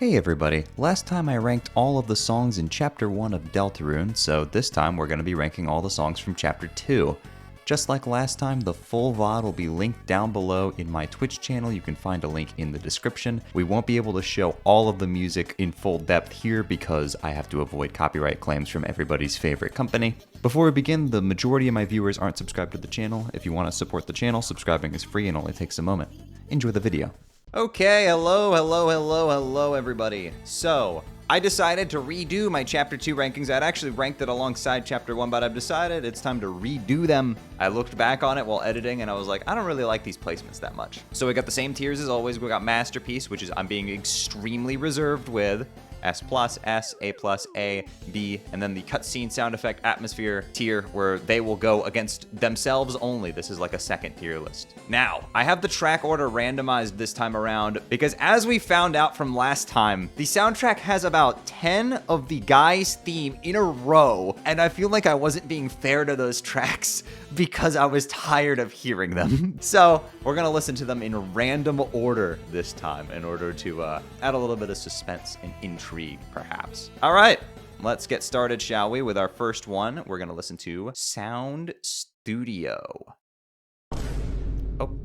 Hey everybody, last time I ranked all of the songs in Chapter 1 of Deltarune, so this time we're going to be ranking all the songs from Chapter 2. Just like last time, the full VOD will be linked down below in my Twitch channel. You can find a link in the description. We won't be able to show all of the music in full depth here because I have to avoid copyright claims from everybody's favorite company. Before we begin, the majority of my viewers aren't subscribed to the channel. If you want to support the channel, subscribing is free and only takes a moment. Enjoy the video. Okay, hello everybody. So, I decided to redo my Chapter 2 rankings. I'd actually ranked it alongside Chapter 1, but I've decided it's time to redo them. I looked back on it while editing, and I was like, I don't really like these placements that much. So we got the same tiers as always. We got Masterpiece, which is I'm being extremely reserved with. S+, S, A+, B, and then the cutscene sound effect atmosphere tier where they will go against themselves only. This is like a second tier list. Now, I have the track order randomized this time around because as we found out from last time, the soundtrack has about 10 of the Guy's theme in a row, and I feel like I wasn't being fair to those tracks because I was tired of hearing them. So we're gonna listen to them in random order this time in order to add a little bit of suspense and intrigue, perhaps. All right, let's get started, shall we, with our first one. We're gonna listen to Sound Studio. Oh.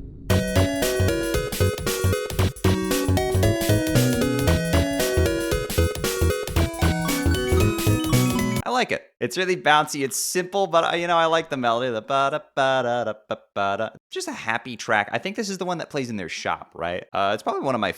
I like it. It's really bouncy. It's simple, but I like the melody. The ba-da-ba-da-ba-ba-da. Just a happy track. I think this is the one that plays in their shop, right? It's probably one of my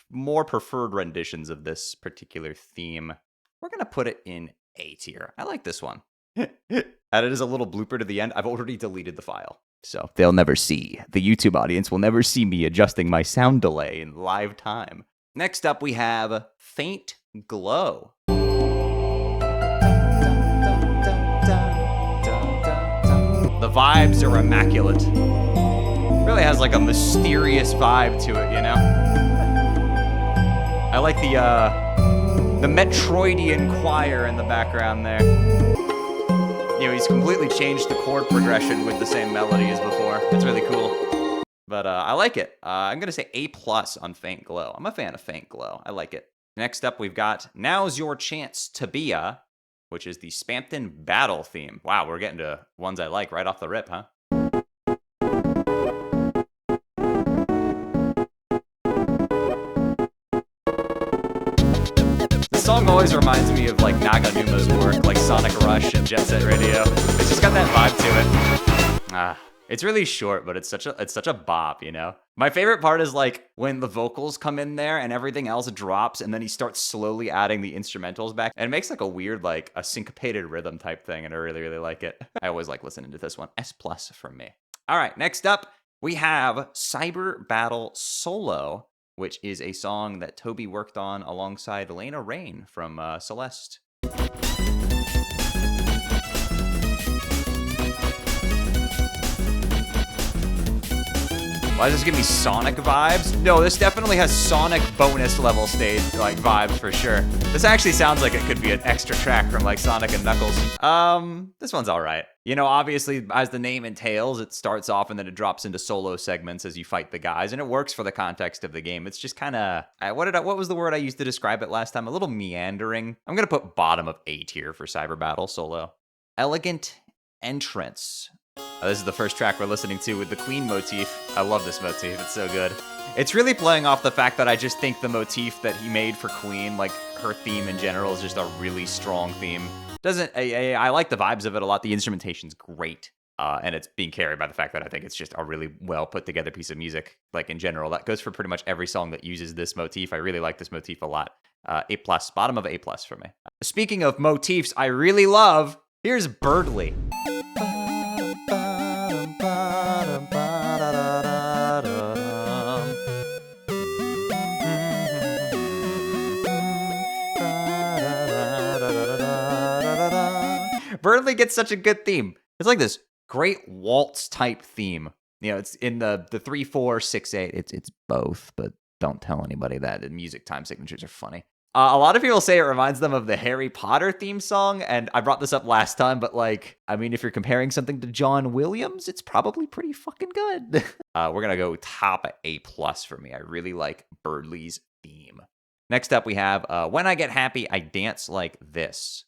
more preferred renditions of this particular theme. We're gonna put it in A tier. I like this one. Added as a little blooper to the end. I've already deleted the file, so they'll never see. The YouTube audience will never see me adjusting my sound delay in live time. Next up, we have Faint Glow. The vibes are immaculate. Really has like a mysterious vibe to it, you know? I like the Metroidian choir in the background there. He's completely changed the chord progression with the same melody as before. It's really cool. But I like it. I'm gonna say A+ on Faint Glow. I'm a fan of Faint Glow. I like it. Next up, we've got Now's Your Chance to Be a, which is the Spamton battle theme. Wow, we're getting to ones I like right off the rip, huh? The song always reminds me of like Naganuma's work, like Sonic Rush and Jet Set Radio. It's just got that vibe to it. It's really short, but it's such a bop, you know? My favorite part is like when the vocals come in there and everything else drops and then he starts slowly adding the instrumentals back. And it makes like a weird, like a syncopated rhythm type thing, and I really, really like it. I always like listening to this one. S+ from me. All right, next up, we have Cyber Battle Solo, which is a song that Toby worked on alongside Lena Raine from Celeste. Why does this give me Sonic vibes? No, this definitely has Sonic bonus level stage like vibes for sure. This actually sounds like it could be an extra track from like Sonic and Knuckles. This one's all right. Obviously, as the name entails, it starts off and then it drops into solo segments as you fight the guys, and it works for the context of the game. It's just kind of, what was the word I used to describe it last time? A little meandering. I'm gonna put bottom of A tier for Cyber Battle Solo. Elegant Entrance. This is the first track we're listening to with the Queen motif. I love this motif, it's so good. It's really playing off the fact that I just think the motif that he made for Queen, like her theme in general, is just a really strong theme. I like the vibes of it a lot. The instrumentation's great. And it's being carried by the fact that I think it's just a really well put together piece of music, like in general. That goes for pretty much every song that uses this motif. I really like this motif a lot. A+, bottom of A+ for me. Speaking of motifs I really love, here's Birdly. Birdly gets such a good theme. It's like this great waltz type theme. It's in the 3, 4, 6, 8. It's both, but don't tell anybody that. The music time signatures are funny. A lot of people say it reminds them of the Harry Potter theme song, and I brought this up last time, but if you're comparing something to John Williams, it's probably pretty fucking good. We're gonna go top A+ for me. I really like Birdly's theme. Next up, we have When I Get Happy, I Dance Like This.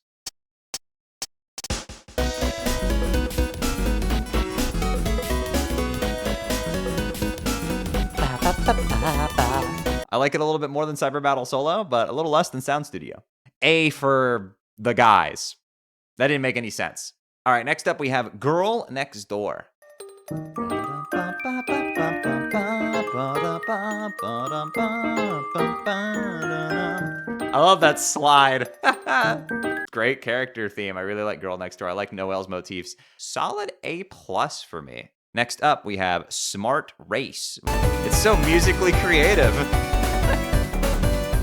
I like it a little bit more than Cyber Battle Solo, but a little less than Sound Studio. A for the guys. That didn't make any sense. All right, next up we have Girl Next Door. I love that slide. Great character theme. I really like Girl Next Door. I like Noelle's motifs. Solid A+ for me. Next up, we have Smart Race. It's so musically creative.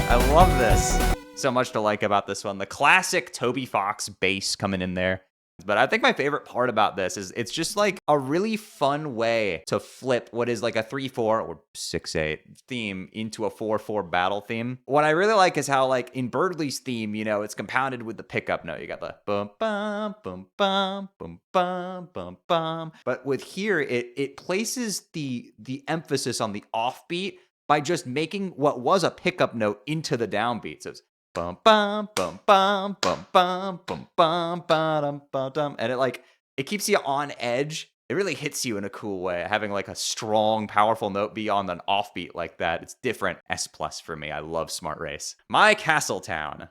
I love this. So much to like about this one. The classic Toby Fox bass coming in there. But I think my favorite part about this is it's just like a really fun way to flip what is like a 3/4 or 6/8 theme into a 4/4 battle theme. What I really like is how like in Birdley's theme, you know, it's compounded with the pickup note. You got the bum bum bum bum bum bum bum bum. But with here, it places the emphasis on the offbeat by just making what was a pickup note into the downbeat. So it's bum bum bum bum bum bum bum bum bum bum, and it keeps you on edge. It really hits you in a cool way, having like a strong, powerful note be on an offbeat like that. It's different. S+ for me. I love Smart Race. My Castle Town.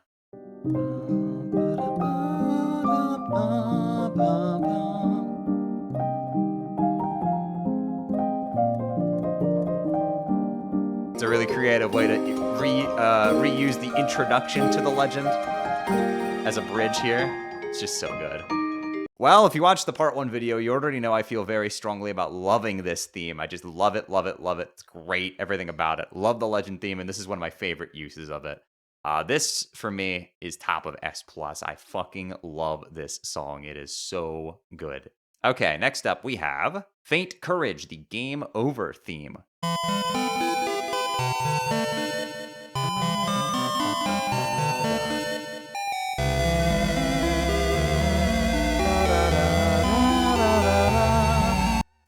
It's a really creative way to reuse the introduction to the legend as a bridge here. It's just so good. Well, if you watched the part 1 video, you already know I feel very strongly about loving this theme. I just love it, love it, love it. It's great, everything about it. Love the legend theme, and this is one of my favorite uses of it. This, for me, is top of S+. I fucking love this song. It is so good. Okay, next up we have Faint Courage, the Game Over theme.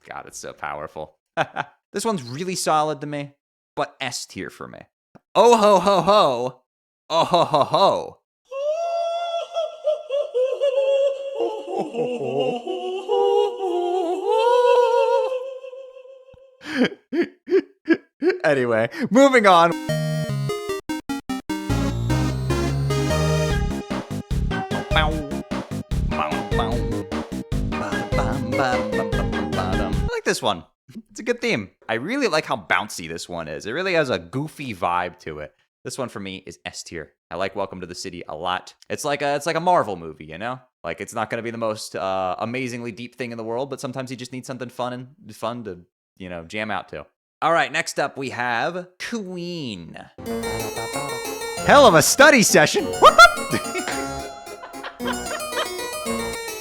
God, it's so powerful. This one's really solid to me, but S tier for me. Oh ho ho ho. Oh ho ho ho. Anyway, moving on. I like this one. It's a good theme. I really like how bouncy this one is. It really has a goofy vibe to it. This one for me is S tier. I like Welcome to the City a lot. It's like a Marvel movie, you know? Like it's not going to be the most amazingly deep thing in the world, but sometimes you just need something fun to, you know, jam out to. All right, next up we have Queen. Hell of a study session.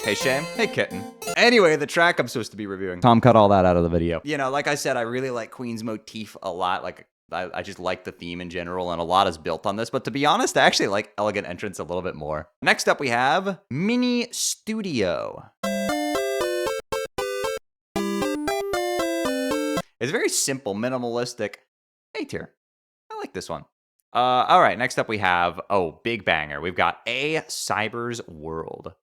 Hey, Shayy. Hey, Kitten. Anyway, the track I'm supposed to be reviewing. Tom cut all that out of the video. You know, like I said, I really like Queen's motif a lot. Like, I just like the theme in general, and a lot is built on this. But to be honest, I actually like Elegant Entrance a little bit more. Next up, we have Mini Studio. It's very simple, minimalistic. A tier. I like this one. All right, next up we have, big banger. We've got A Cyber's World.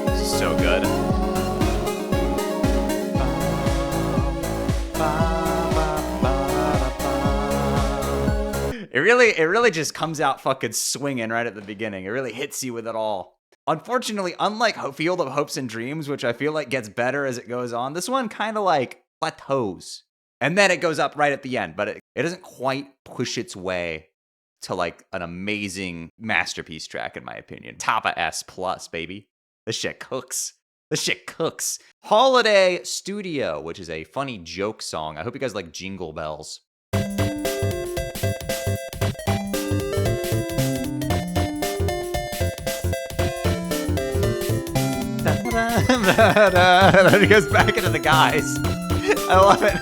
This is so good. It really just comes out fucking swinging right at the beginning. It really hits you with it all. Unfortunately, unlike Field of Hopes and Dreams, which I feel like gets better as it goes on, this one kind of like plateaus. And then it goes up right at the end, but it doesn't quite push its way to like an amazing masterpiece track, in my opinion. Top of S+, baby. This shit cooks. This shit cooks. Holiday Studio, which is a funny joke song. I hope you guys like Jingle Bells. Then he goes back into the guys. I love it.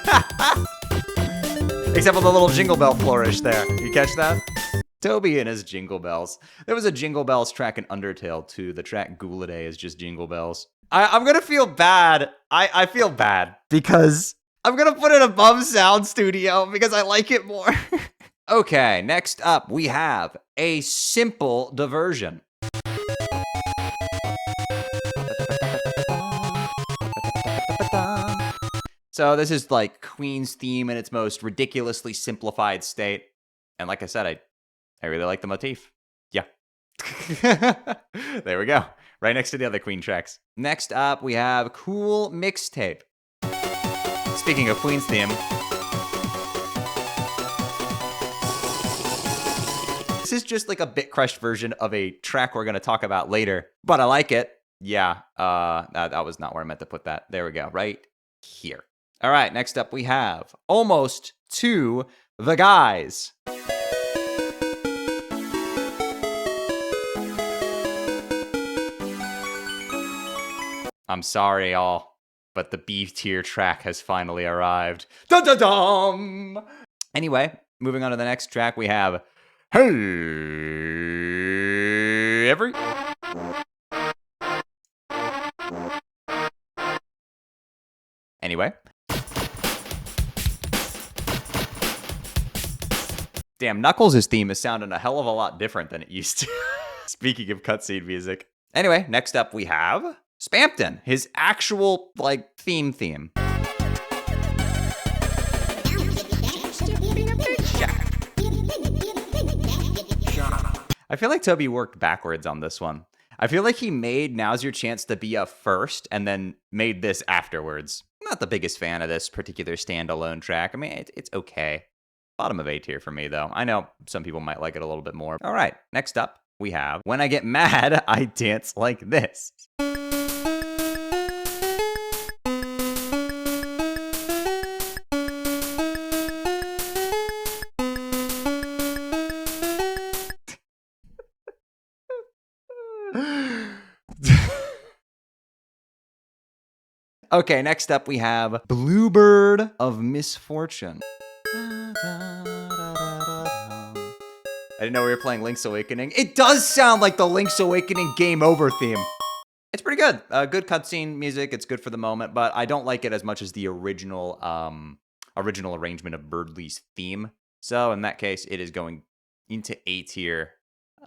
Except for the little jingle bell flourish there. You catch that? Toby and his Jingle Bells. There was a Jingle Bells track in Undertale too. The track Gouladay is just Jingle Bells. I'm gonna feel bad. I feel bad because I'm gonna put it above Sound Studio because I like it more. Okay, next up we have a simple diversion. So this is like Queen's theme in its most ridiculously simplified state. And like I said, I really like the motif. Yeah. There we go. Right next to the other Queen tracks. Next up, we have Cool Mixtape. Speaking of Queen's theme. This is just like a bit crushed version of a track we're going to talk about later. But I like it. Yeah, that was not where I meant to put that. There we go, right here. All right, next up we have Almost to the Guys. I'm sorry, y'all, but the B tier track has finally arrived. Dun dun dun! Anyway, moving on to the next track, we have Hey Every. Anyway. Damn, Knuckles' theme is sounding a hell of a lot different than it used to. Speaking of cutscene music. Anyway, next up we have Spamton, his actual, like, theme. I feel like Toby worked backwards on this one. I feel like he made Now's Your Chance to Be a first and then made this afterwards. I'm not the biggest fan of this particular standalone track. I mean, it's okay. Bottom of A tier for me, though. I know some people might like it a little bit more. All right, next up, we have When I Get Mad, I Dance Like This. Okay, next up we have Bluebird of Misfortune. I didn't know we were playing Link's Awakening. It does sound like the Link's Awakening Game Over theme. It's pretty good. Good cutscene music. It's good for the moment, but I don't like it as much as the original arrangement of Birdley's theme. So in that case, it is going into A tier.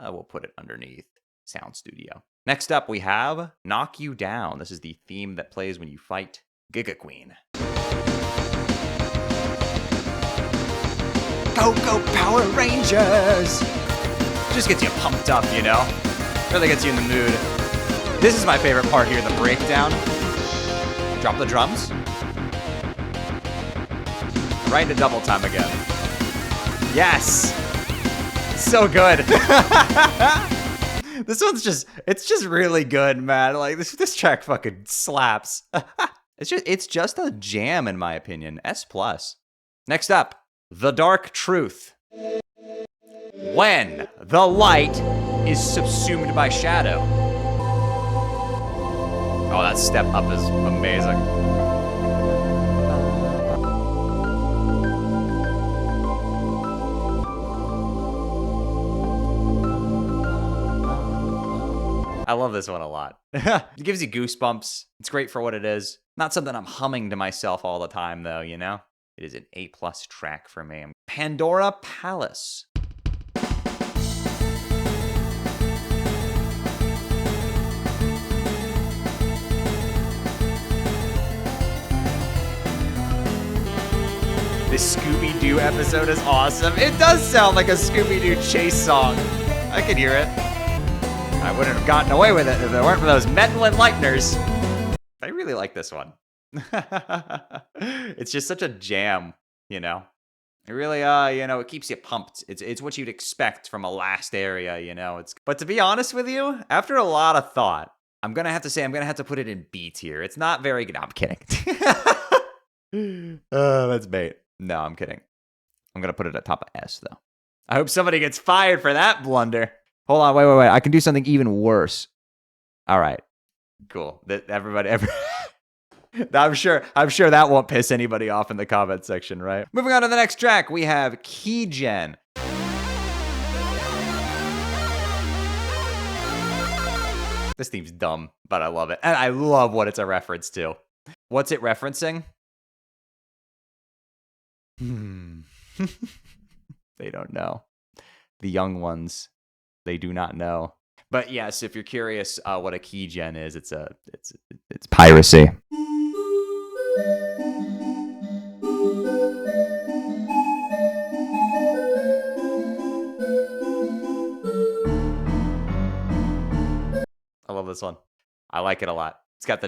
We'll put it underneath Sound Studio. Next up, we have Knock You Down. This is the theme that plays when you fight Giga Queen. Go, go, Power Rangers! Just gets you pumped up, you know? Really gets you in the mood. This is my favorite part here, the breakdown. Drop the drums. Right into double time again. Yes! So good. This one's it's just really good, man. Like, this track fucking slaps. It's just a jam, in my opinion. S+. Next up, The Dark Truth. When the light is subsumed by shadow. Oh, that step up is amazing. I love this one a lot. It gives you goosebumps. It's great for what it is. Not something I'm humming to myself all the time, though, you know? It is an A+ track for me. Pandora Palace. This Scooby-Doo episode is awesome. It does sound like a Scooby-Doo chase song. I can hear it. I wouldn't have gotten away with it if it weren't for those meddling Lightners. I really like this one. It's just such a jam, you know? It really, you know, it keeps you pumped. It's what you'd expect from a last area, you know? But to be honest with you, after a lot of thought, I'm gonna have to say I'm gonna have to put it in B tier. It's not very good. No, I'm kidding. That's bait. No, I'm kidding. I'm gonna put it at top of S, though. I hope somebody gets fired for that blunder. Hold on, wait. I can do something even worse. All right, cool. I'm sure that won't piss anybody off in the comment section, right? Moving on to the next track, we have Keygen. This theme's dumb, but I love it. And I love what it's a reference to. What's it referencing? They don't know. The young ones, they do not know. But yes, if you're curious what a key gen is, it's piracy. I love this one. I like it a lot. It's got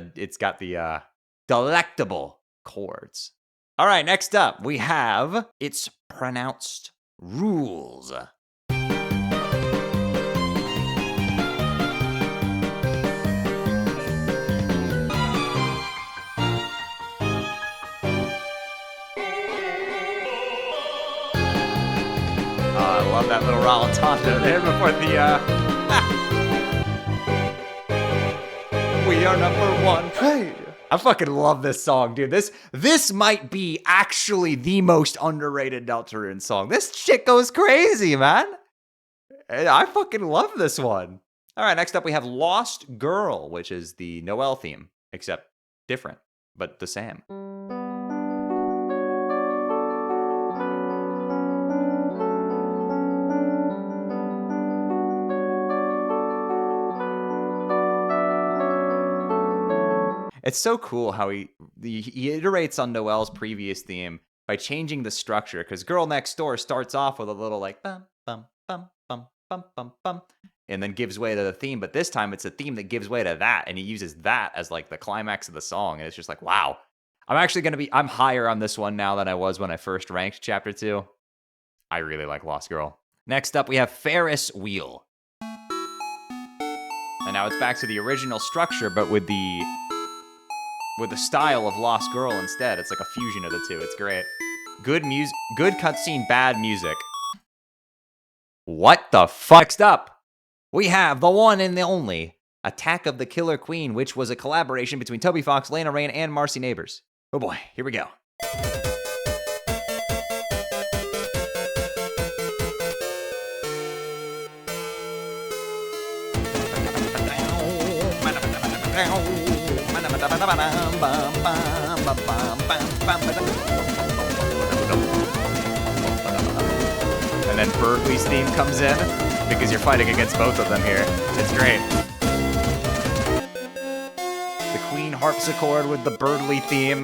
the delectable chords. All right, next up we have It's Pronounced Rules. I love that little rallentando there before the we are number one. Hey. I fucking love this song, dude. This might be actually the most underrated Deltarune song. This shit goes crazy, man. I fucking love this one. All right, next up we have Lost Girl, which is the Noel theme, except different, but the same. It's so cool how he iterates on Noel's previous theme by changing the structure, because Girl Next Door starts off with a little like bum bum bum bum bum bum bum, and then gives way to the theme. But this time it's a theme that gives way to that, and he uses that as like the climax of the song, and it's just like, wow. I'm higher on this one now than I was when I first ranked Chapter 2. I really like Lost Girl. Next up we have Ferris Wheel. And now it's back to the original structure, but with the style of Lost Girl instead. It's like a fusion of the two. It's great. Good music, good cutscene, bad music. What the fuck? Next up, we have the one and the only Attack of the Killer Queen, which was a collaboration between Toby Fox, Lena Raine, and Marcy Neighbors. Oh boy, here we go. And then Berkeley's theme comes in, because you're fighting against both of them here. It's great. The Queen harpsichord with the Birdly theme.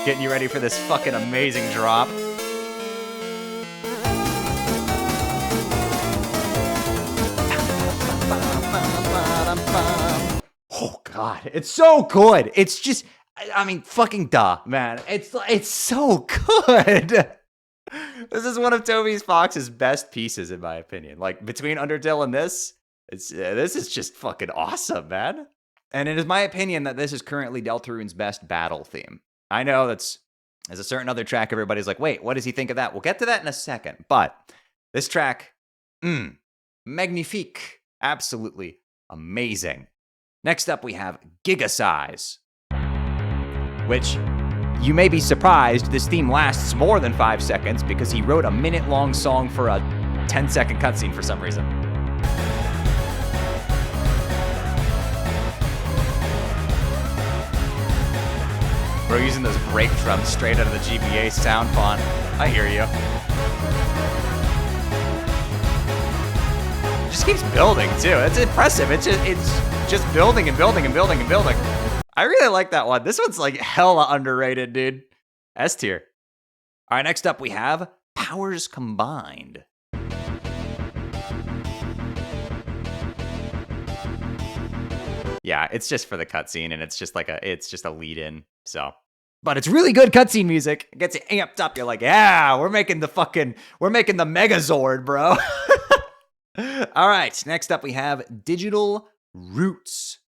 Getting you ready for this fucking amazing drop. Oh god, it's so good. It's just, I mean, fucking duh, man. It's so good. This is one of Toby Fox's best pieces, in my opinion. Like, between Undertale and this is just fucking awesome, man. And it is my opinion that this is currently Deltarune's best battle theme. I know there's a certain other track everybody's like, wait, what does he think of that? We'll get to that in a second. But this track, magnifique. Absolutely amazing. Next up, we have Giga Size, which you may be surprised this theme lasts more than 5 seconds because he wrote a minute-long song for a 10-second cutscene for some reason. We're using those break drums straight out of the GBA sound font. I hear you. It just keeps building too. It's impressive. It's just building and building and building and building. I really like that one. This one's like hella underrated, dude. S tier. All right, next up we have Powers Combined. Yeah, it's just for the cutscene, and it's just a lead-in. So, but it's really good cutscene music. It gets you amped up. You're like, yeah, we're making the Megazord, bro. All right, next up we have Digital Roots.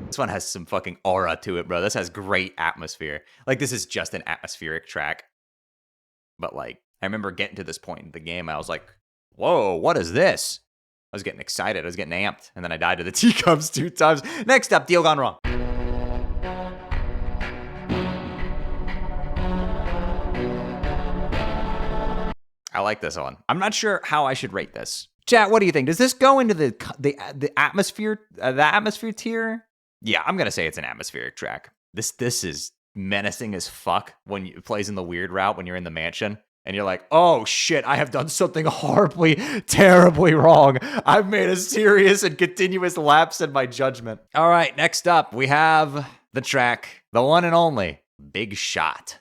This one has some fucking aura to it, bro. This has great atmosphere. Like, this is just an atmospheric track. But, like, I remember getting to this point in the game, I was like, whoa, what is this? I was getting excited. I was getting amped. And then I died to the teacups 2 times. Next up, Deal Gone Wrong. I like this one. I'm not sure how I should rate this. Chat, what do you think? Does this go into the atmosphere tier? Yeah, I'm gonna say it's an atmospheric track. This is menacing as fuck when it plays in the weird route when you're in the mansion and you're like, oh shit, I have done something horribly, terribly wrong. I've made a serious and continuous lapse in my judgment. All right, next up we have the track, the one and only Big Shot.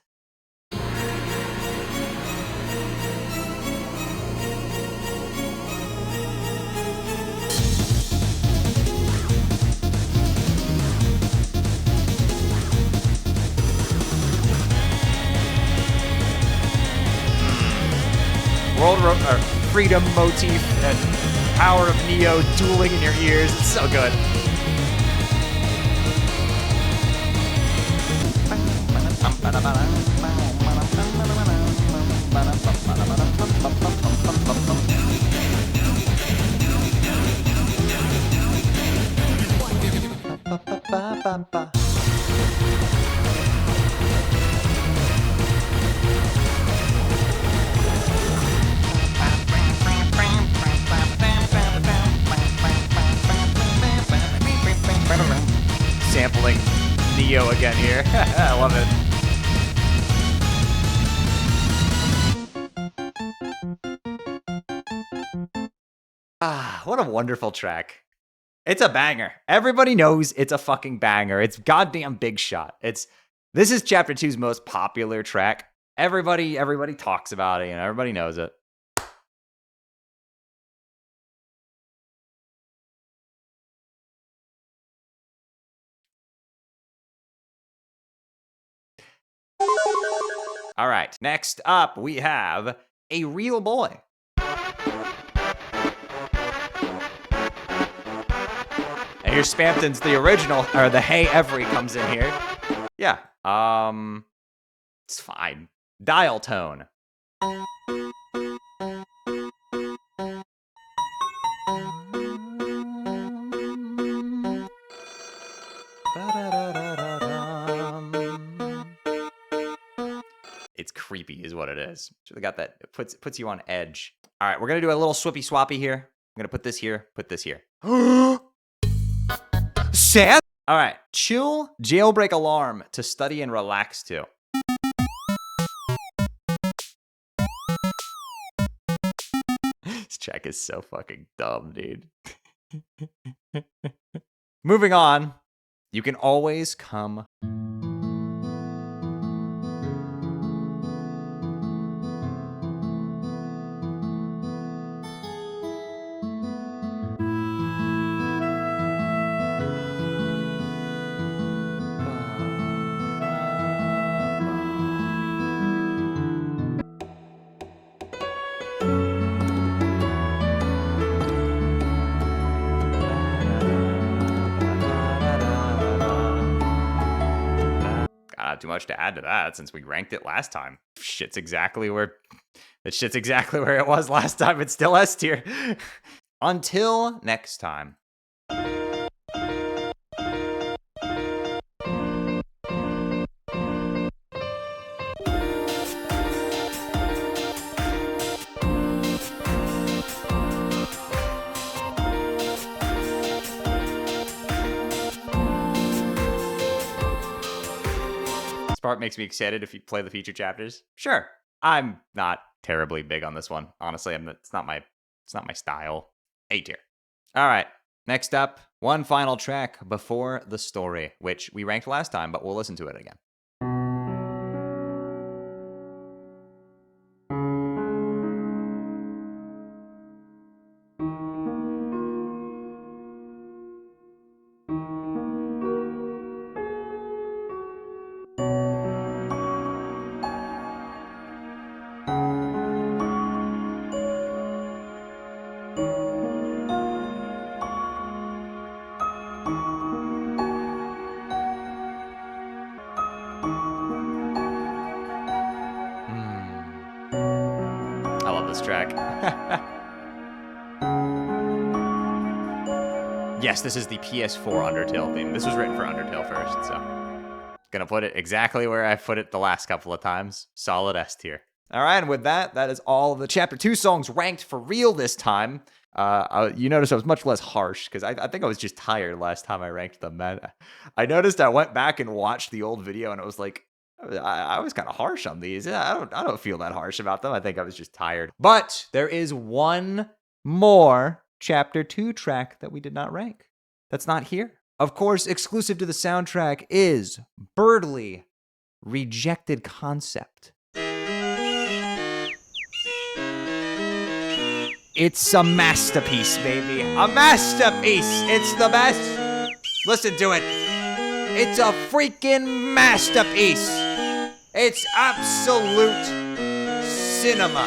Freedom motif and power of Neo dueling in your ears. It's so good. Sampling Neo again here. I love it. Ah, what a wonderful track. It's a banger. Everybody knows it's a fucking banger. It's goddamn Big Shot. This is Chapter 2's most popular track. Everybody talks about it, everybody knows it. All right, next up we have A Real Boy. And here's Spamton's the original, or the Hey Every comes in here. Yeah, it's fine. Dial tone. It's creepy is what it is. So they got that, it puts you on edge. All right, we're gonna do a little swippy swappy here. I'm gonna put this here, put this here. Sad. All right, chill jailbreak alarm to study and relax to. This track is so fucking dumb, dude. Moving on, you can always come. Not too much to add to that since we ranked it last time. Shit's exactly where it was last time. It's still S tier. Until next time. Part makes me excited if you play the future chapters. Sure, I'm not terribly big on this one. Honestly, it's not my style. A tier. All right, next up, one final track before the story, which we ranked last time, but we'll listen to it again. Track. Yes, this is the PS4 Undertale theme. This was written for Undertale first, so gonna put it exactly where I put it the last couple of times. Solid S tier. All right, and with that, that is all the Chapter 2 songs ranked for real this time. You notice I was much less harsh, because I think I was just tired last time I ranked them. Man, I noticed I went back and watched the old video, and it was like, I was kind of harsh on these. Yeah, I don't feel that harsh about them. I think I was just tired. But there is one more Chapter 2 track that we did not rank. That's not here. Of course, exclusive to the soundtrack is Birdly, Rejected Concept. It's a masterpiece, baby. A masterpiece. It's the best. Listen to it. It's a freaking masterpiece. It's absolute cinema.